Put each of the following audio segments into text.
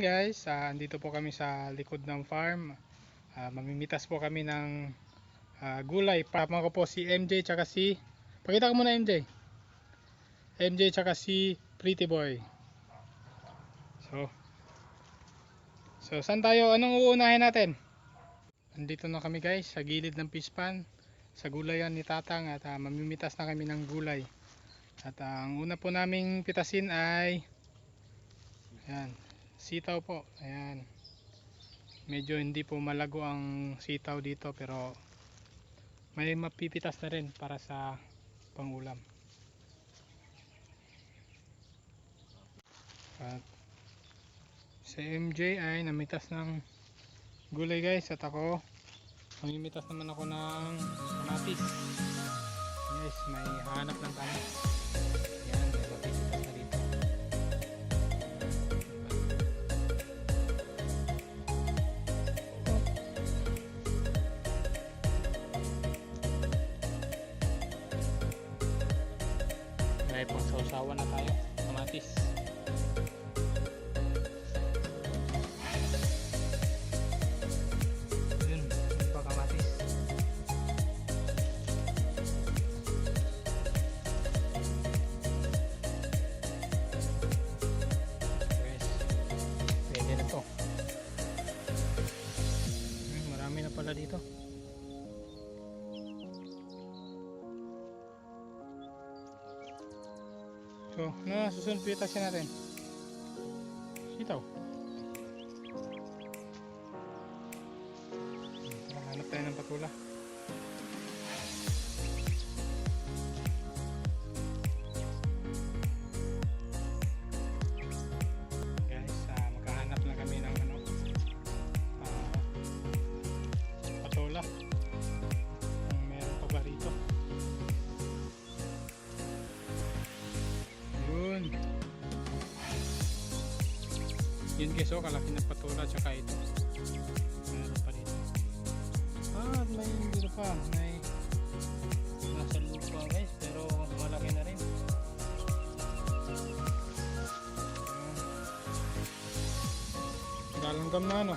morning guys, andito po kami sa likod ng farm. Mamimitas po kami ng gulay. Pama ko po si MJ tsaka si, pakita ko muna MJ tsaka si Pretty Boy. So saan tayo? Anong uunahin natin? Andito na kami guys sa gilid ng fish pan, sa gulayan ni Tatang, at mamimitas na kami ng gulay. At ang una po naming pitasin ay ayan, sitaw po. Ayan, medyo hindi po malago ang sitaw dito, pero may mapipitas na rin para sa pangulam. At si MJ ay namitas ng gulay guys, at ako mamimitas naman ako ng kamatis. Guys, may hanap ng kamatis. Ayan, may mapipitas na dito. May pang sausawan na tayo, kamatis. Yun, pa kamatis. Yes, pwede na to. Marami na pala dito. So, susunod pitasin natin. Sitaw. Hanap tayo ng patula. Guys, maghahanap na kami ng patula. Meron pa ba rito? Yun guys, kalaki na patula, tsaka ito meron pa dito. May dito pa, may nasa lupa guys, pero malaki na rin. Galanggam na ano.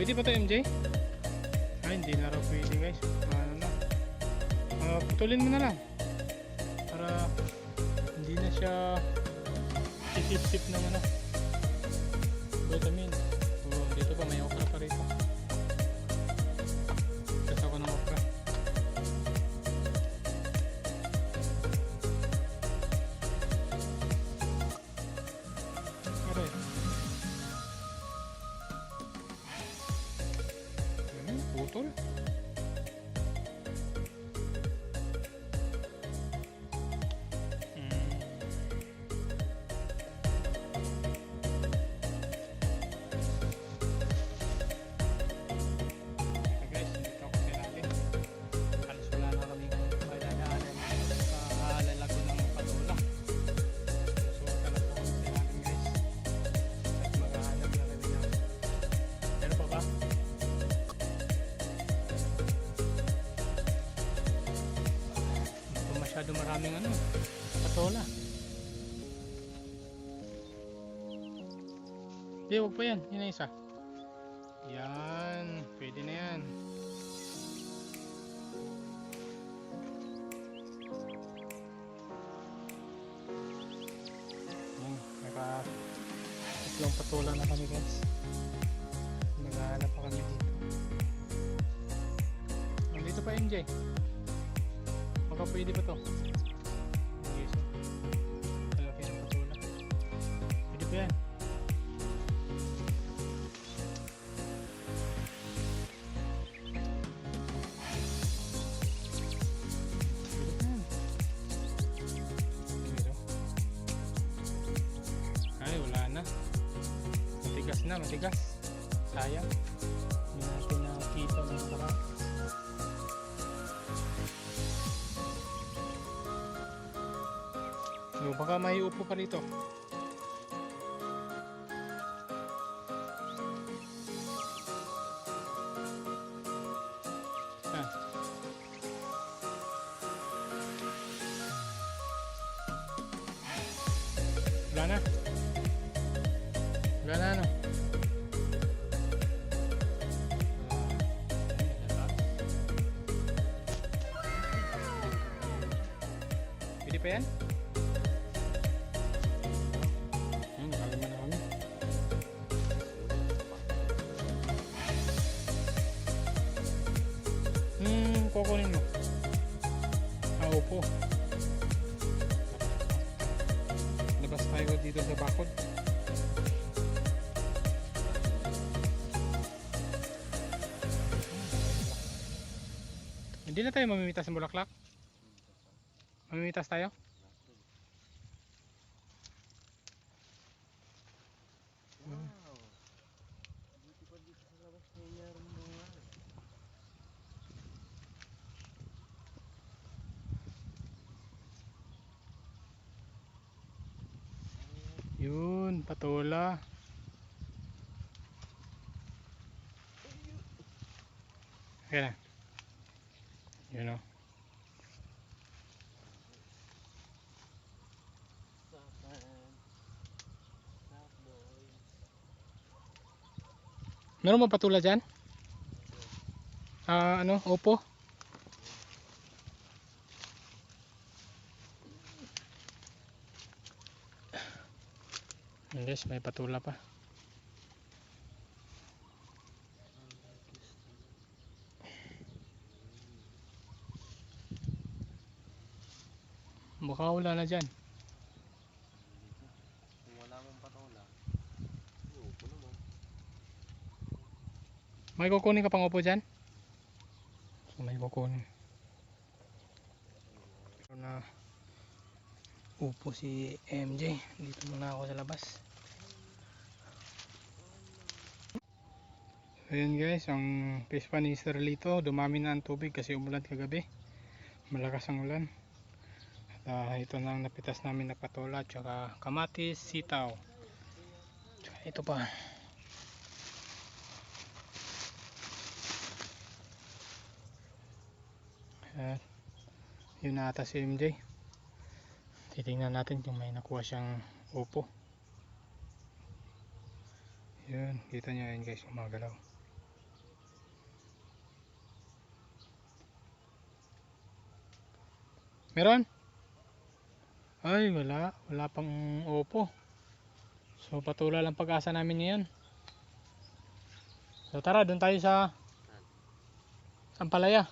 Pwede ba ito MJ? Hindi na raw pwede guys. Ano na? Putulin mo na lang para hindi na siya sisip-sip ng vitamin. Dito pa may okra pa rito. Kasi ako ng okra. Putol. Guys, dito ako sa natin. Halos wala na kami pagdadaanan sa lalago ng patula. Susuka na po kami sa natin guys. At maghahanap na kami ng meron pa ba? Masyado maraming patola. Hindi, huwag pa yan. Yun na isa. Yan, pwede na yan. Tatlong patola na kami guys. Naghahanap pa kami dito. Nandito pa MJ. Baka pwede ba to? Okay, so malaki ng patula. Pwede pa yan. Pwede pa yan. Ay, wala na. Matigas na, matigas. Sayang. Hindi natin nakita ng baka. So baka may upo pa rito. Ah. Wala na. Wala na ano. Pwede pa yan? Nakalima na kami. Kukunin mo. Upo. Labas tayo dito sa bakod. Hindi na tayo mamimitas ng bulaklak. Mamimitas tayo. Wow. Dito pa dito sa labas may meron mga. Yun, patola. Kaya na. Yun o. Meron mo patula dyan? Opo. Yes, may patula pa. Baka wala na dyan. Kung wala mong patola. Upo naman. May kukunin ka pang upo dyan? So, may kukunin. Na upo si MJ. Dito muna ako sa labas. Ayan guys, ang pispan ni Sir Lito, dumami na ang tubig kasi umulan kagabi. Malakas ang ulan. Ito na ang napitas namin na patola, tsaka kamatis, sitaw. Tsaka ito pa. Yun na ata si MJ. Titingnan natin kung may nakuha siyang upo. Yun, kita nyo yun guys, umagalaw. Meron? Ay, wala pang upo. So patola lang pag-asa namin ngayon. So tara, doon tayo sa Ampalaya.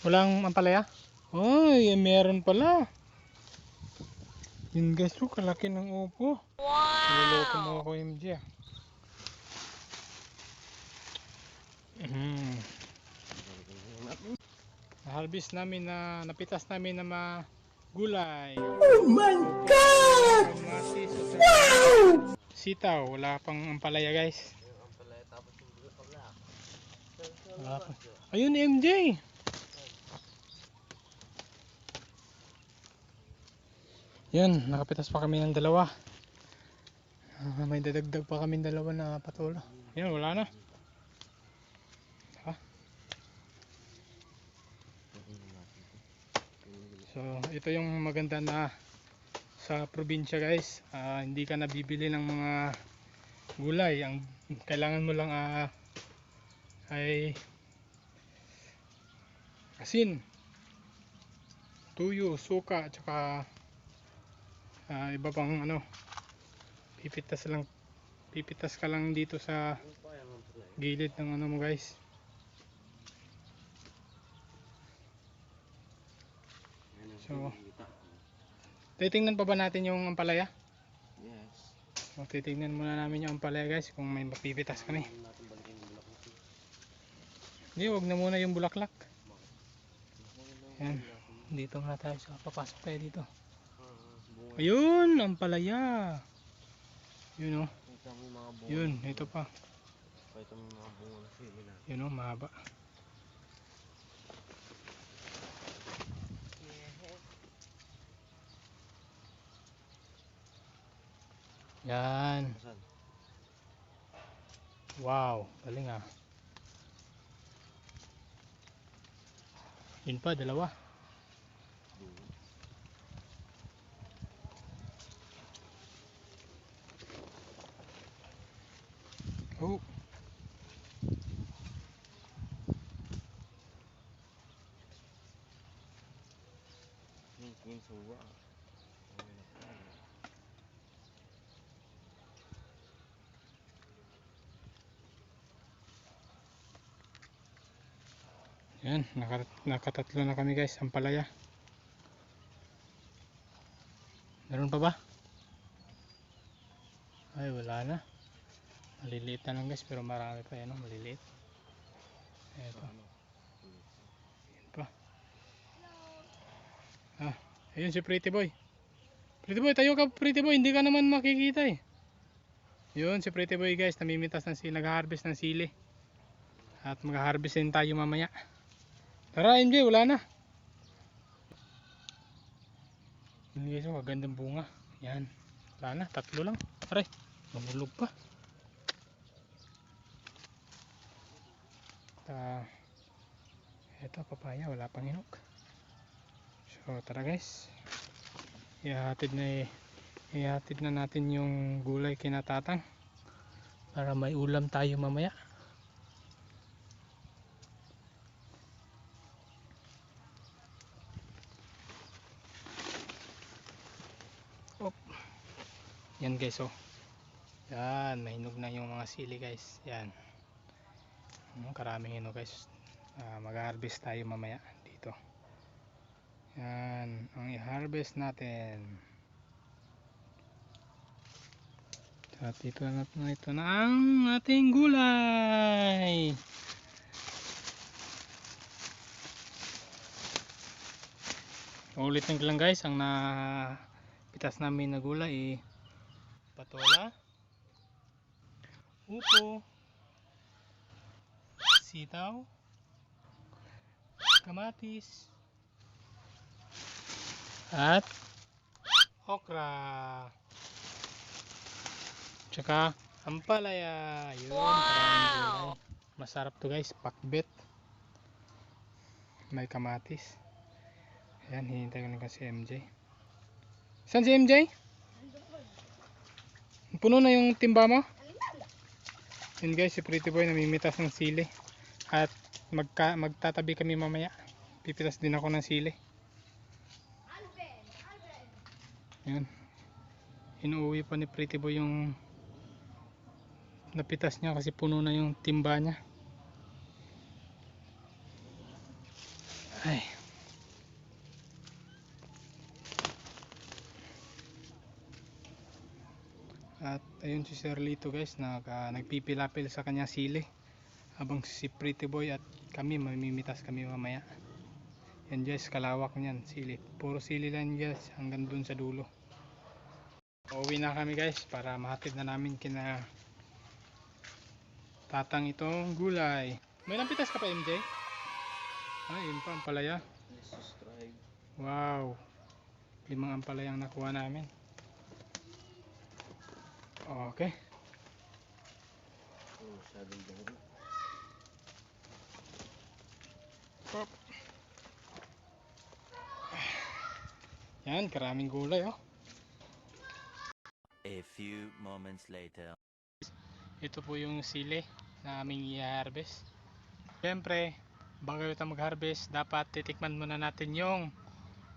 Walang Ampalaya? Ay, meron pala. Yun guys, kalaki ng upo. Wow! Niloloko mo ako MJ ah. Harvest namin na napitas namin na gulay. Oh my God! Wow! Sitaw, wala pang ampalaya guys. Ampalaya tapos yung bulaklak. Wala pa. Ayun MJ. Yan, nakapitas pa kami ng dalawa. May dadagdag pa kami dalawa na patola. Yan, wala na. So, ito yung maganda na sa probinsya guys. Hindi ka nabibili ng mga gulay. Ang kailangan mo lang ay asin, tuyo, suka, tsaka iba pang pipitas ka lang dito sa gilid ng mo guys. So, titingnan pa ba natin yung ampalaya? Yes. So, titingnan muna namin yung ampalaya guys kung may mapipitas kami. Hindi, wag na muna yung bulaklak. Yan, dito na tayo sa papasok tayo dito. Ayun, ampalaya. Yun o. Yun, ito pa. Pakita mo yung mga bunga ng sili natin. Yun o, mahaba. Yan. Saan? Wow, galing ah. Yun pa, dalawa. Doon. Oh. Tingin sa uwa. Yan, nakatatlo na kami guys, ang palaya. Meron pa ba? Ay, wala na. Maliliit na lang guys, pero marami pa yan, no? Maliliit. Eto, yan pa. Ah, ayun si Pretty Boy. Pretty Boy, tayo ka Pretty Boy, hindi ka naman makikita eh. Yun si Pretty Boy guys, namimitas ng sili, nag-harvest ng sili. At mag-harvest din tayo mamaya. Tara MJ, wala na. Yun guys, oh, gandang bunga. Yan, wala na, tatlo lang. Aray, mamulog pa. Ito papaya, wala pang hinog. So tara guys, ihatid na natin yung gulay kina Tatang para may ulam tayo mamaya. Op. Yan guys, oh. Yan, mahinog na yung mga sili guys. Yan, karaming hinog guys. Mag-harvest tayo mamaya dito. Yan ang i-harvest natin. At ito na ang ating gulay. Ulitin ko lang guys, ang napitas namin na gulay patola, upo, sitaw, kamatis, at okra, tsaka ampalaya. Yun, maraming gulay. Masarap to guys, pakbet. May kamatis. Ayan, hinihintay ko lang kasi MJ. Saan si MJ? Puno na yung timba mo? Yun guys, si Pretty Boy namimitas ng sili. At magtatabi kami mamaya. Pipitas din ako ng sili. Yan. Inuuwi pa ni Pretty Boy yung napitas niya kasi puno na yung timba niya. Ay. At ayun si Sir Lito guys, nagpipilapil sa kanya sili. Habang si Pretty Boy at kami mamimitas kami mamaya. Yan guys, kalawak niyan sili. Puro sili lang guys hanggang dun sa dulo. Uuwi na kami guys para mahatid na namin kina Tatang itong gulay. May lampitas ka pa MJ? Ay, yun pa, ampalaya. Let's subscribe. Wow, 5 ampalaya ang nakuha namin. Okay. Masyadong dahil. Pop. Yan, karaming gulay oh. A few moments later. Ito po yung sili na aming i-harvest. Siyempre, bago tayo mag-harvest, dapat titikman muna natin yung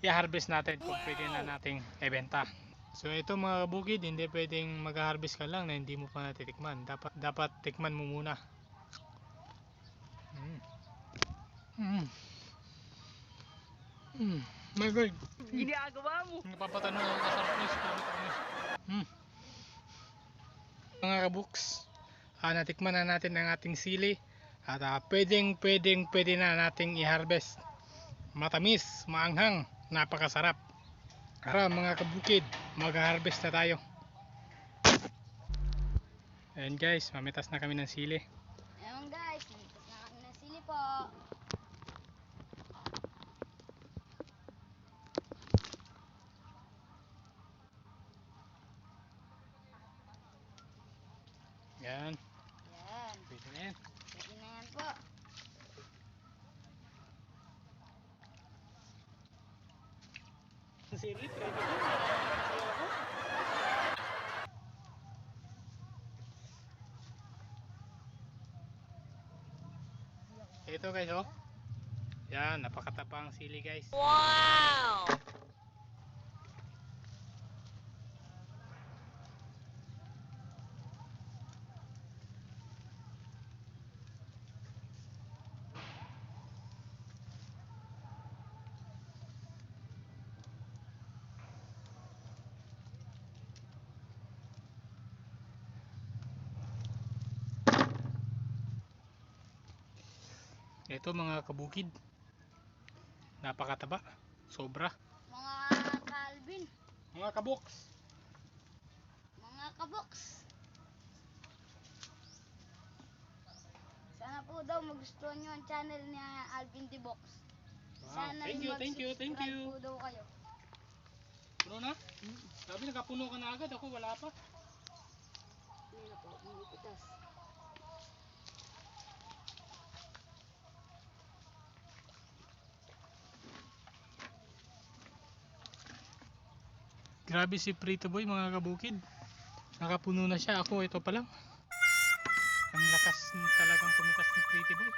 i-harvest natin kung pwede na nating ibenta. So ito mga kabukid, hindi pwedeng mag-harvest ka lang na hindi mo pa natitikman. Dapat tikman mo muna. My God. Ginagawa mo! Napapatanong ako sa sarap. Mga kabuks, natikman na natin ang ating sili at pwede na nating i-harvest. Matamis, maanghang, napakasarap. Tara mga kabukid, mag-harvest na tayo. Ayan guys, mamitas na kami ng sili. Ayun guys, nagtas na kami ng sili po. Yan, Yan, pwede na yan. pwede na yan po. Sili, pwede na. Ito guys, oh. Yan, napakataba ang sili guys. Wow! Ito mga kabukid. Napakataba. Sobra. Mga Calvin, Mga kaboks. mga kaboks. Sana po daw magustuhan nyo ang channel ni Alvin the Box. Wow, Sana thank you, thank you, thank mag-subscribe you. po daw kayo. Puno na? Sabi nakapuno ka na agad. Ako wala pa. Hindi na po, hindi pitas. Grabe si Prito Boy mga kabukid. Nakapuno na siya. Ako ito pa lang. Ang lakas talagang pumitas ni Pretty Boy.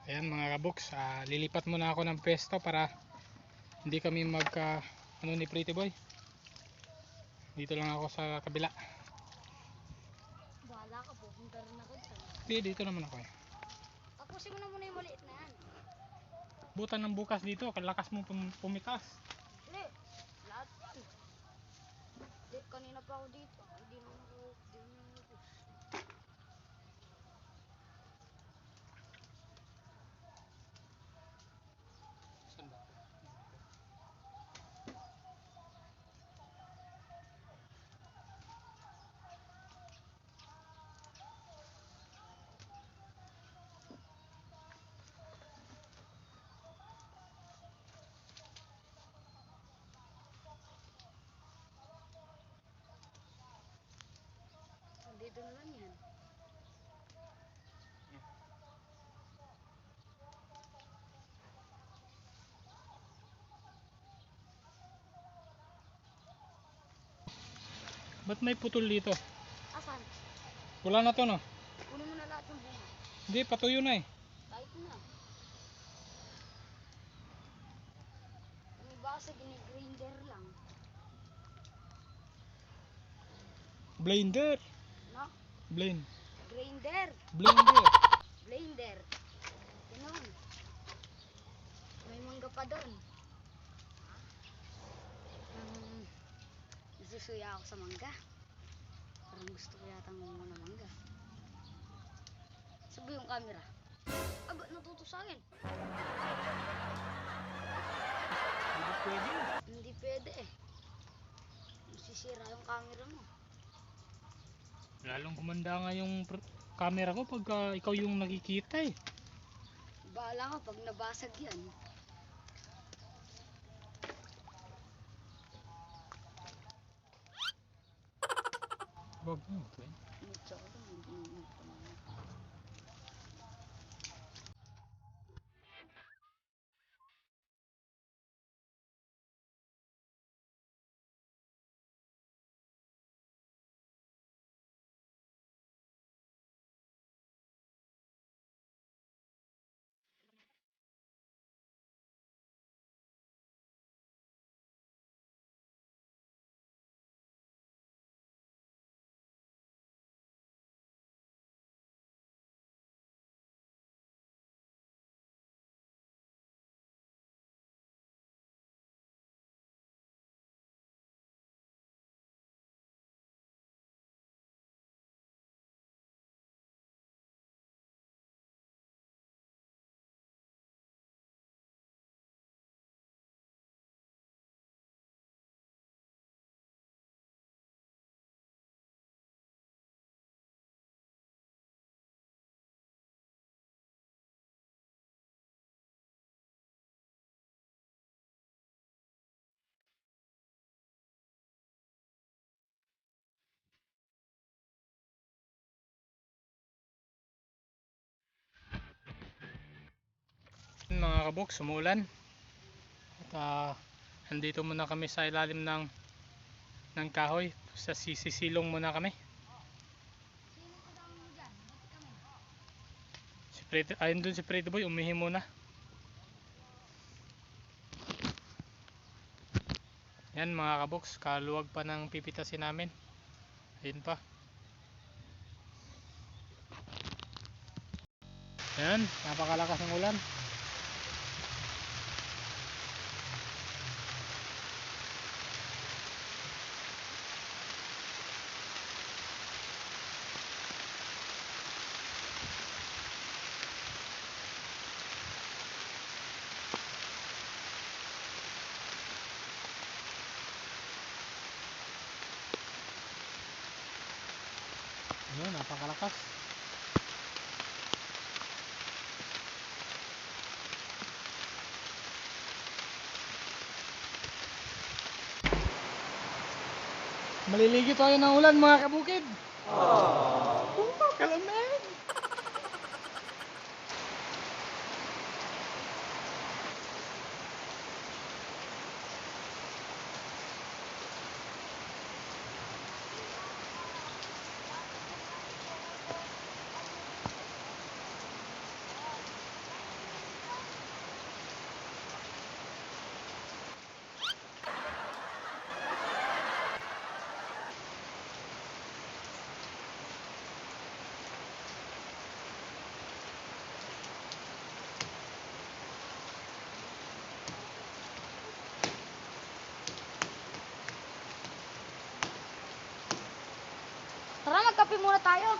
Ayan mga kaboks, lilipat muna ako ng pwesto para hindi kami magka ano ni Pretty Boy. Dito lang ako sa kabila. Bahala ka po, punta rin ako dyan. Hindi, dito naman ako eh. Tapusin mo na muna yung maliit na yan. Butan ng bukas dito, kalakas mo pumitas. Hindi, lahat yan. Hindi, kanina pa ako dito. Hindi na ako, hindi na ako. Saan ba? Dito na lang yan. Ba't may putol dito? Asan? Wala na to no? Kunin mo na lahat yung bunga. Hindi, patuyo na eh. Kahit na. Yung iba kasi gini-grinder lang. Blender. No? Blend. Grinder. Blender. Blender. Ganun. May mangga pa doon. Nasusuya ako sa mangga. Parang gusto ko yata ng mangga. Sabi yung camera. Aba, natuto sa akin. Hindi pwede. Hindi pwede eh. Masisira yung camera mo. Lalong gumanda nga yung camera ko pag ikaw yung nakikita eh. Bahala ka pag nabasag yan. Wag mo. Mucho ko lang. mga kaboks, sumulan. At andito muna kami sa ilalim ng kahoy. Sa sisisilong muna kami. Ayun dun si Pretty Boy, umihi muna. Yan mga kaboks, kaluwag pa ng pipitasin namin. Ayun pa. Yan, napakalakas ng ulan. Ayun, napakalakas. Maliligit tayo ng ulan mga kabukid. Kalamig. Tara, magkape muna tayo.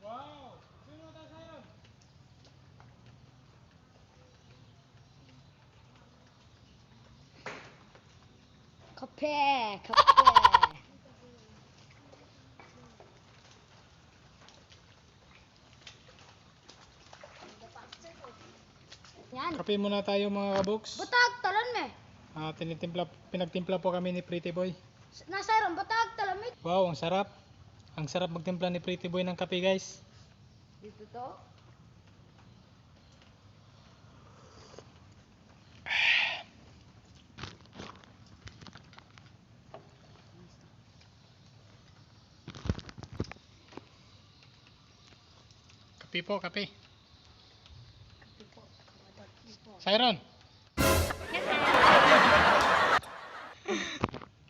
Wow! Sino tayo sa'yo? Kape, kape. Yan. Kape muna tayo mga kaboks. Batag talan me. Pinagtimpla po kami ni Pretty Boy. Nasairon batag talamit. Wow, ang sarap. Ang sarap magtimpla ni Pretty Boy ng kape, guys. Dito to. Kape po, kape. Kape po. Kape po. Siron,